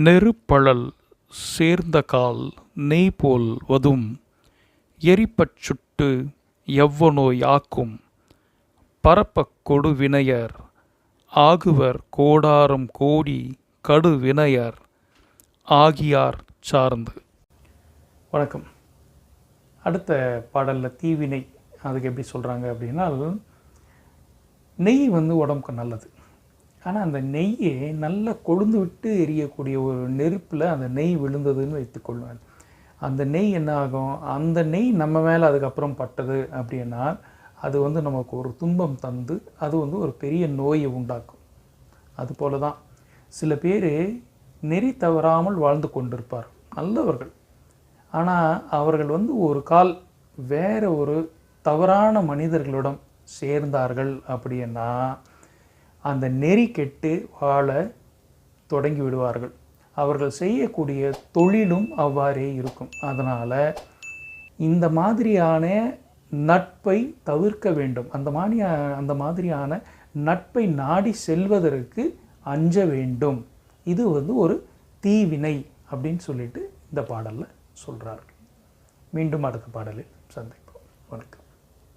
நெருப்பழல் சேர்ந்தகால் நெய்போல் வதும் எரிப்பச் சுட்டு எவ்வனோ யாக்கும் பரப்பக் கொடுவினையர் ஆகுவர் கோடாரம் கோடி கடுவினையர் ஆகியார் சார்ந்து. வணக்கம். அடுத்த பாடலில் தீவினை அதுக்கு எப்படி சொல்கிறாங்க அப்படின்னா, நெய் உடம்புக்கு நல்லது. ஆனால் அந்த நெய்யை நல்லா கொழுந்து விட்டு எரியக்கூடிய ஒரு நெருப்பில் அந்த நெய் விழுந்ததுன்னு வைத்துக்கொள்வேன். அந்த நெய் என்ன ஆகும், அந்த நெய் நம்ம மேலே அதுக்கப்புறம் பட்டது அப்படின்னா அது நமக்கு ஒரு துன்பம் தந்து அது ஒரு பெரிய நோயை உண்டாக்கும். அதுபோல தான் சில பேர் நெறி தவறாமல் வாழ்ந்து கொண்டிருப்பார், நல்லவர்கள். ஆனால் அவர்கள் ஒரு கால் வேறு ஒரு தவறான மனிதர்களிடம் சேர்ந்தார்கள் அப்படின்னா அந்த நெறி கெட்டு வாழ தொடங்கி விடுவார்கள். அவர்கள் செய்யக்கூடிய தொழிலும் அவ்வாறே இருக்கும். அதனால் இந்த மாதிரியான நட்பை தவிர்க்க வேண்டும். அந்த மாதிரியான நட்பை நாடி செல்வதற்கு அஞ்ச வேண்டும். இது ஒரு தீவினை அப்படின்னு சொல்லிட்டு இந்த பாடலில் சொல்கிறார்கள். மீண்டும் அடுத்த பாடலில் சந்திப்போம். வணக்கம்.